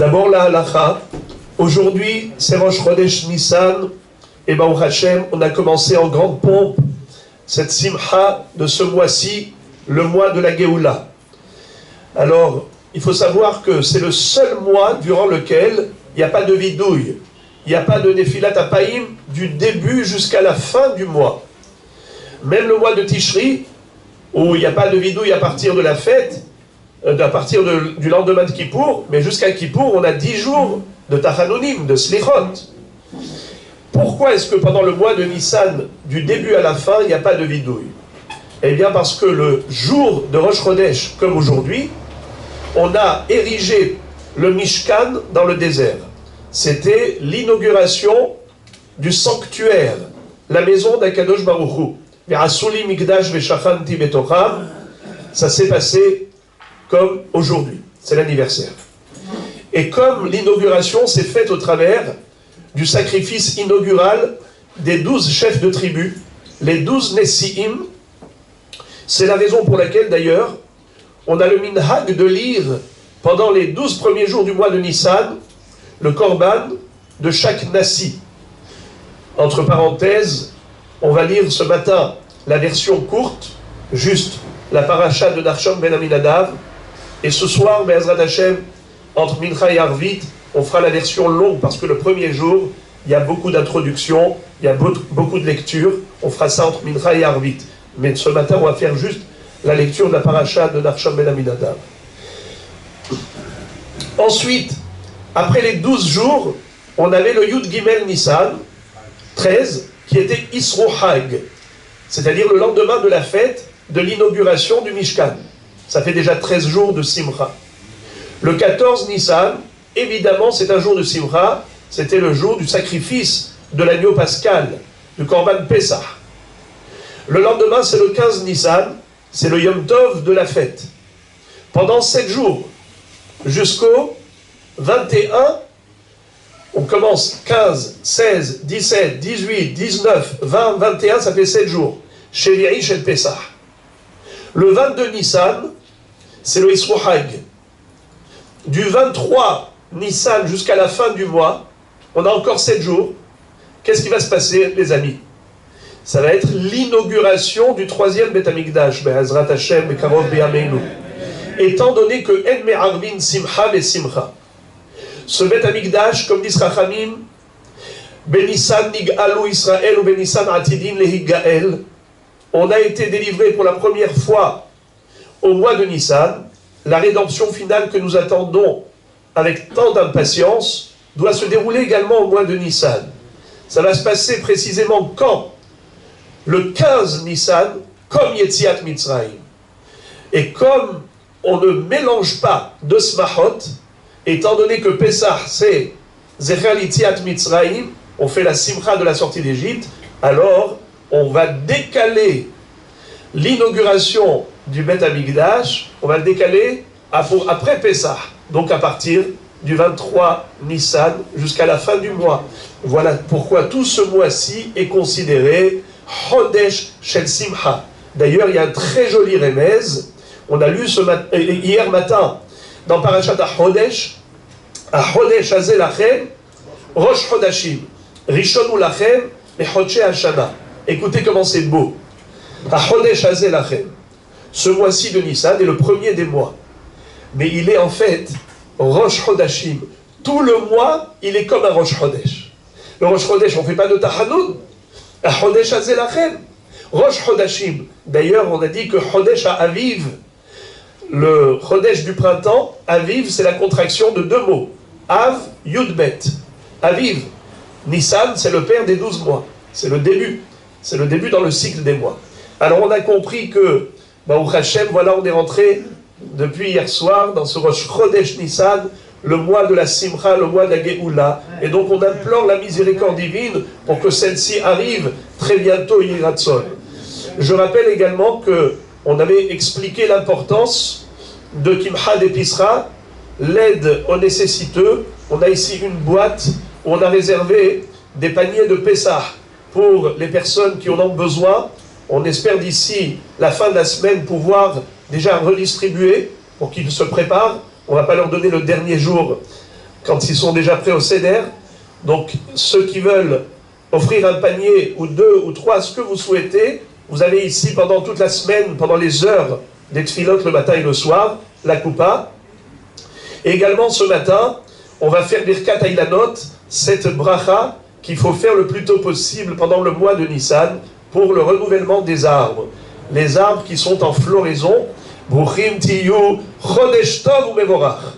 D'abord la halacha. Aujourd'hui, c'est Rosh Chodesh Nissan. Et Baruch Hashem, on a commencé en grande pompe cette simcha de ce mois-ci, le mois de la Géoula. Alors, il faut savoir que c'est le seul mois durant lequel il n'y a pas de vidouille. Il n'y a pas de Nefilat Apaim du début jusqu'à la fin du mois. Même le mois de Tishri, où il n'y a pas de vidouille à partir de la fête, à partir du lendemain de Kippour, mais jusqu'à Kippour, on a 10 jours de Tachanonim, de Slichot. Pourquoi est-ce que pendant le mois de Nissan, du début à la fin, il n'y a pas de vidouille? Eh bien parce que le jour de Rosh Chodesh, comme aujourd'hui, on a érigé le Mishkan dans le désert. C'était l'inauguration du sanctuaire, la maison d'Akadosh Baruch Hu. Ve'asuli mikdash ve'shachanti betocham. Ça s'est passé comme aujourd'hui. C'est l'anniversaire. Et comme l'inauguration s'est faite au travers du sacrifice inaugural des 12 chefs de tribu, les 12 Nessi'im, c'est la raison pour laquelle d'ailleurs on a le minhag de lire pendant les 12 premiers jours du mois de Nissan le korban de chaque Nassi. Entre parenthèses, on va lire ce matin la version courte, juste la paracha de Nachshon ben Aminadav, et ce soir, Be'ezrat Hashem, entre Mincha et Arvit, on fera la version longue parce que le premier jour, il y a beaucoup d'introductions, il y a beaucoup de lectures. On fera ça entre Mincha et Arvit. Mais ce matin, on va faire juste la lecture de la paracha de Nachshon ben Aminadav. Ensuite, après les 12 jours, on avait le Yud Gimel Nissan, 13, qui était Isro Hag, c'est-à-dire le lendemain de la fête de l'inauguration du Mishkan. Ça fait déjà 13 jours de Simcha. Le 14 Nissan, évidemment, c'est un jour de Simcha, c'était le jour du sacrifice de l'agneau pascal, du Korban Pessah. Le lendemain, c'est le 15 Nissan, c'est le Yom Tov de la fête. Pendant 7 jours, jusqu'au 21, on commence 15, 16, 17, 18, 19, 20, 21, ça fait 7 jours. Chez Viri, chez le Pessah. Le 22 Nissan, c'est le Isro Hag. Du 23 Nissan jusqu'à la fin du mois, on a encore 7 jours. Qu'est-ce qui va se passer, les amis? Ça va être l'inauguration du 3e Beth Amikdash, Be'ezrat Hashem, Be'karov Be'ameinu. Étant donné que En Me'arvin Simcha Ve'simcha. Ce Beth Amikdash, comme dit Rachamim, Benissan Nig'alu Israël ou Benissan Atidin Lehigael, on a été délivré pour la première fois au mois de Nissan. La rédemption finale que nous attendons avec tant d'impatience doit se dérouler également au mois de Nissan. Ça va se passer précisément quand? Le 15 Nissan, comme Yetziat Mitzrayim. Et comme on ne mélange pas de Smachot, étant donné que Pessah c'est Zecher Yetziat Mitzrayim, on fait la Simcha de la sortie d'Égypte, alors on va décaler l'inauguration du Beth Amikdash, on va le décaler après Pessah, donc à partir du 23 Nissan jusqu'à la fin du mois. Voilà pourquoi tout ce mois-ci est considéré Chodesh Shel Simcha. D'ailleurs, il y a un très joli remez, on a lu hier matin dans Parashat HaChodesh, HaChodesh Hazeh Lachem, Rosh Chodashim, Rishonu Lachem, et Chodshei Hashana. Écoutez comment c'est beau. HaChodesh Hazeh Lachem. Ce mois-ci de Nissan est le premier des mois. Mais il est en fait Rosh Chodashim. Tout le mois, il est comme un Rosh Chodesh. Le Rosh Chodesh, on ne fait pas de Tachanoun. HaChodesh Hazeh Lachem. Rosh Chodashim. D'ailleurs, on a dit que Chodesh Aviv, le Chodesh du printemps, Aviv, c'est la contraction de 2 mots. Av, Yudbet. Aviv. Nissan, c'est le père des 12 mois. C'est le début. C'est le début dans le cycle des mois. Alors on a compris que, Baruch Hashem, voilà, on est rentré depuis hier soir dans ce Rosh Chodesh Nissan, le mois de la Simcha, le mois de la Géoula. Et donc on implore la miséricorde divine pour que celle-ci arrive très bientôt, Yiratson. Je rappelle également que on avait expliqué l'importance de Kimcha d'Episra, l'aide aux nécessiteux. On a ici une boîte où on a réservé des paniers de Pessah pour les personnes qui en ont besoin. On espère d'ici la fin de la semaine pouvoir déjà redistribuer pour qu'ils se préparent. On ne va pas leur donner le dernier jour quand ils sont déjà prêts au Seder. Donc ceux qui veulent offrir un panier ou 2 ou 3, ce que vous souhaitez, vous avez ici pendant toute la semaine, pendant les heures des tfilotes le matin et le soir, la coupa. Et également ce matin, on va faire Birkat Ailanot, cette bracha qu'il faut faire le plus tôt possible pendant le mois de Nissan pour le renouvellement des arbres. Les arbres qui sont en floraison, Bruchim Tiyu, Chodesh Tov ou Mevorach.